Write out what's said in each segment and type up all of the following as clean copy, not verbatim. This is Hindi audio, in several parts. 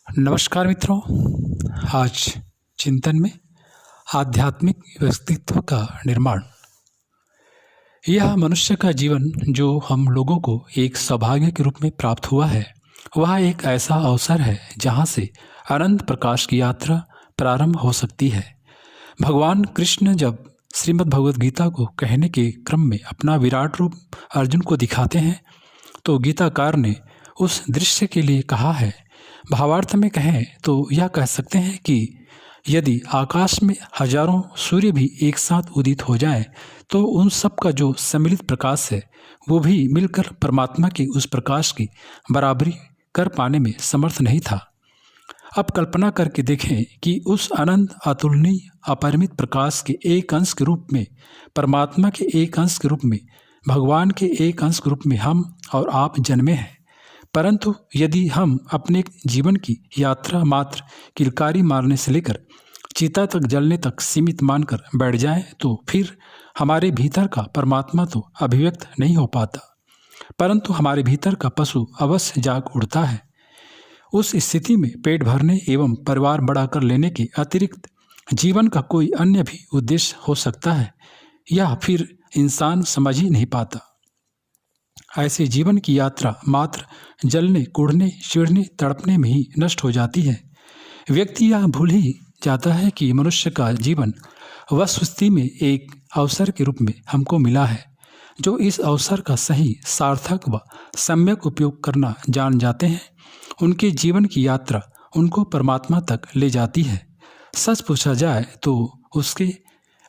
नमस्कार मित्रों। आज चिंतन में आध्यात्मिक व्यक्तित्व का निर्माण। यह मनुष्य का जीवन जो हम लोगों को एक सौभाग्य के रूप में प्राप्त हुआ है, वह एक ऐसा अवसर है जहाँ से अनंत प्रकाश की यात्रा प्रारंभ हो सकती है। भगवान कृष्ण जब श्रीमद् भगवद गीता को कहने के क्रम में अपना विराट रूप अर्जुन को दिखाते हैं, तो गीताकार ने उस दृश्य के लिए कहा है। भावार्थ में कहें तो यह कह सकते हैं कि यदि आकाश में हजारों सूर्य भी एक साथ उदित हो जाएं, तो उन सब का जो सम्मिलित प्रकाश है वो भी मिलकर परमात्मा के उस प्रकाश की बराबरी कर पाने में समर्थ नहीं था। अब कल्पना करके देखें कि उस अनंत अतुलनीय अपरिमित प्रकाश के एक अंश के रूप में, परमात्मा के एक अंश के रूप में, भगवान के एक अंश के रूप में हम और आप जन्मे हैं। परंतु यदि हम अपने जीवन की यात्रा मात्र किलकारी मारने से लेकर चिता तक जलने तक सीमित मानकर बैठ जाएं, तो फिर हमारे भीतर का परमात्मा तो अभिव्यक्त नहीं हो पाता, परंतु हमारे भीतर का पशु अवश्य जाग उठता है। उस स्थिति में पेट भरने एवं परिवार बड़ा कर लेने के अतिरिक्त जीवन का कोई अन्य भी उद्देश्य हो सकता है, यह फिर इंसान समझ ही नहीं पाता। ऐसे जीवन की यात्रा मात्र जलने, कुढ़ने, चिढ़ने, तड़पने में ही नष्ट हो जाती है। व्यक्ति यह भूल ही जाता है कि मनुष्य का जीवन वस्तुस्थिति में एक अवसर के रूप में हमको मिला है। जो इस अवसर का सही, सार्थक व सम्यक उपयोग करना जान जाते हैं, उनके जीवन की यात्रा उनको परमात्मा तक ले जाती है। सच पूछा जाए तो उसके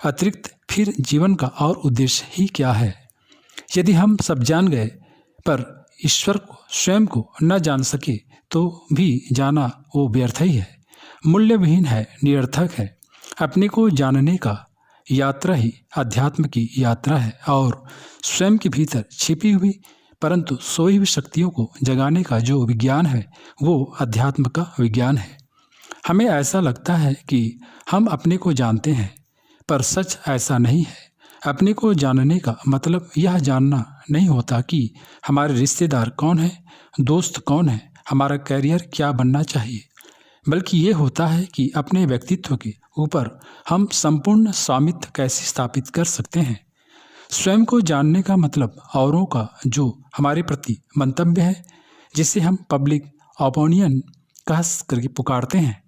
अतिरिक्त फिर जीवन का और उद्देश्य ही क्या है? यदि हम सब जान गए पर ईश्वर को, स्वयं को न जान सके, तो भी जाना वो व्यर्थ ही है, मूल्यविहीन है, निरर्थक है। अपने को जानने का यात्रा ही अध्यात्म की यात्रा है और स्वयं के भीतर छिपी हुई परंतु सोई हुई शक्तियों को जगाने का जो विज्ञान है, वो अध्यात्म का विज्ञान है। हमें ऐसा लगता है कि हम अपने को जानते हैं, पर सच ऐसा नहीं है। अपने को जानने का मतलब यह जानना नहीं होता कि हमारे रिश्तेदार कौन है, दोस्त कौन है, हमारा करियर क्या बनना चाहिए, बल्कि ये होता है कि अपने व्यक्तित्व के ऊपर हम संपूर्ण स्वामित्व कैसे स्थापित कर सकते हैं। स्वयं को जानने का मतलब औरों का जो हमारे प्रति मंतव्य है, जिसे हम पब्लिक ओपिनियन कह करके पुकारते हैं,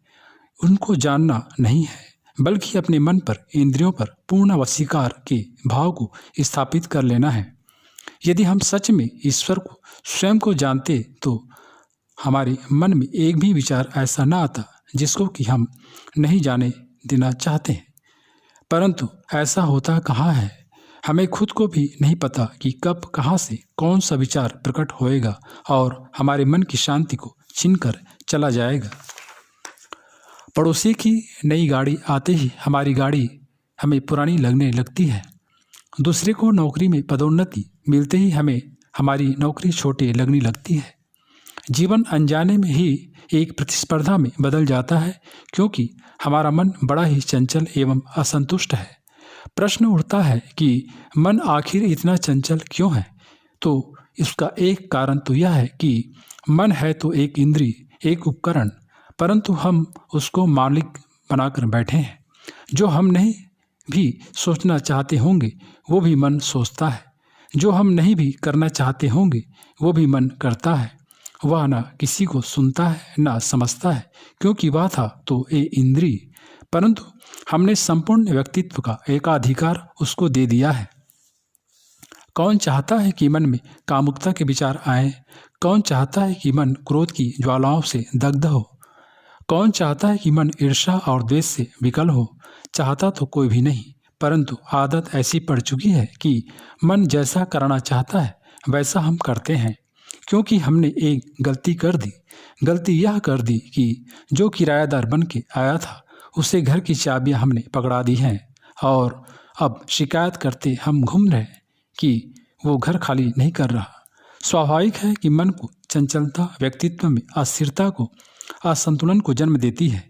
उनको जानना नहीं है, बल्कि अपने मन पर, इंद्रियों पर पूर्ण वशीकार के भाव को स्थापित कर लेना है। यदि हम सच में ईश्वर को, स्वयं को जानते, तो हमारे मन में एक भी विचार ऐसा ना आता जिसको कि हम नहीं जाने देना चाहते हैं। परंतु ऐसा होता कहाँ है? हमें खुद को भी नहीं पता कि कब, कहाँ से कौन सा विचार प्रकट होएगा और हमारे मन की शांति को छीनकर चला जाएगा। पड़ोसी की नई गाड़ी आते ही हमारी गाड़ी हमें पुरानी लगने लगती है। दूसरे को नौकरी में पदोन्नति मिलते ही हमें हमारी नौकरी छोटी लगने लगती है। जीवन अनजाने में ही एक प्रतिस्पर्धा में बदल जाता है, क्योंकि हमारा मन बड़ा ही चंचल एवं असंतुष्ट है। प्रश्न उठता है कि मन आखिर इतना चंचल क्यों है? तो इसका एक कारण तो यह है कि मन है तो एक इंद्रिय, एक उपकरण, परंतु हम उसको मालिक बनाकर बैठे हैं। जो हम नहीं भी सोचना चाहते होंगे, वो भी मन सोचता है। जो हम नहीं भी करना चाहते होंगे, वो भी मन करता है। वह ना किसी को सुनता है, ना समझता है, क्योंकि वह था तो ये इंद्रिय, परंतु हमने संपूर्ण व्यक्तित्व का एकाधिकार उसको दे दिया है। कौन चाहता है कि मन में कामुकता के विचार आए? कौन चाहता है कि मन क्रोध की ज्वालाओं से दग्ध हो? कौन चाहता है कि मन ईर्ष्या और द्वेष से विकल हो? चाहता तो कोई भी नहीं, परंतु आदत ऐसी पड़ चुकी है कि मन जैसा करना चाहता है वैसा हम करते हैं, क्योंकि हमने एक गलती कर दी। गलती यह कर दी कि जो किराएदार बन के आया था, उसे घर की चाबियां हमने पकड़ा दी हैं और अब शिकायत करते हम घूम रहे कि वो घर खाली नहीं कर रहा। स्वाभाविक है कि मन को चंचलता व्यक्तित्व में अस्थिरता को, असंतुलन को जन्म देती है।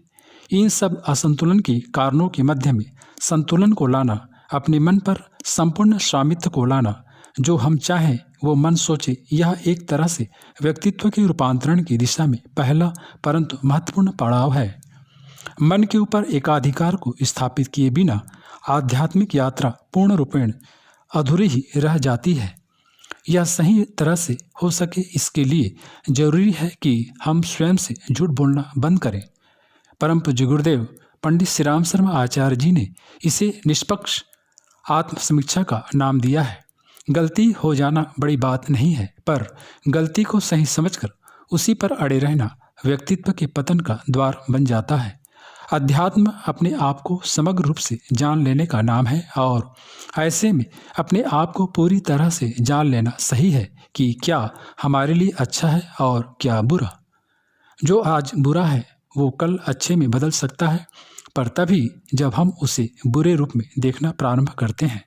इन सब असंतुलन के कारणों के मध्य में संतुलन को लाना, अपने मन पर संपूर्ण स्वामित्व को लाना, जो हम चाहें वो मन सोचे, यह एक तरह से व्यक्तित्व के रूपांतरण की दिशा में पहला परंतु महत्वपूर्ण पड़ाव है। मन के ऊपर एकाधिकार को स्थापित किए बिना आध्यात्मिक यात्रा पूर्ण रूपेण अधूरी ही रह जाती है। यह सही तरह से हो सके, इसके लिए जरूरी है कि हम स्वयं से झूठ बोलना बंद करें। परम पूज्य गुरुदेव पंडित श्री राम शर्मा आचार्य जी ने इसे निष्पक्ष आत्मसमीक्षा का नाम दिया है। गलती हो जाना बड़ी बात नहीं है, पर गलती को सही समझकर उसी पर अड़े रहना व्यक्तित्व के पतन का द्वार बन जाता है। अध्यात्म अपने आप को समग्र रूप से जान लेने का नाम है, और ऐसे में अपने आप को पूरी तरह से जान लेना सही है कि क्या हमारे लिए अच्छा है और क्या बुरा। जो आज बुरा है वो कल अच्छे में बदल सकता है, पर तभी जब हम उसे बुरे रूप में देखना प्रारंभ करते हैं।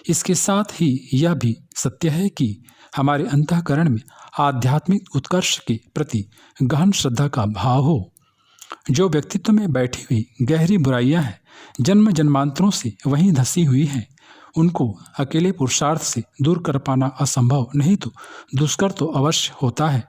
इसके साथ ही यह भी सत्य है कि हमारे अंतःकरण में आध्यात्मिक उत्कर्ष के प्रति गहन श्रद्धा का भाव हो। जो व्यक्तित्व में बैठी हुई गहरी बुराइयां हैं, जन्म जन्मांतरों से वहीं धसी हुई हैं, उनको अकेले पुरुषार्थ से दूर कर पाना असंभव नहीं तो दुष्कर तो अवश्य होता है।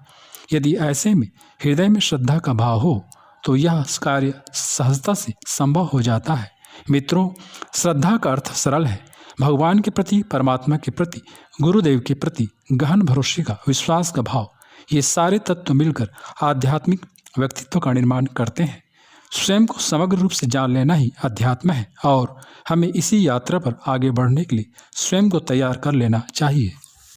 यदि ऐसे में हृदय में श्रद्धा का भाव हो तो यह कार्य सहजता से संभव हो जाता है। मित्रों, श्रद्धा का अर्थ सरल है। भगवान के प्रति, परमात्मा के प्रति, गुरुदेव के प्रति गहन भरोसे का, विश्वास का भाव, ये सारे तत्व मिलकर आध्यात्मिक व्यक्तित्व का निर्माण करते हैं। स्वयं को समग्र रूप से जान लेना ही अध्यात्म है, और हमें इसी यात्रा पर आगे बढ़ने के लिए स्वयं को तैयार कर लेना चाहिए।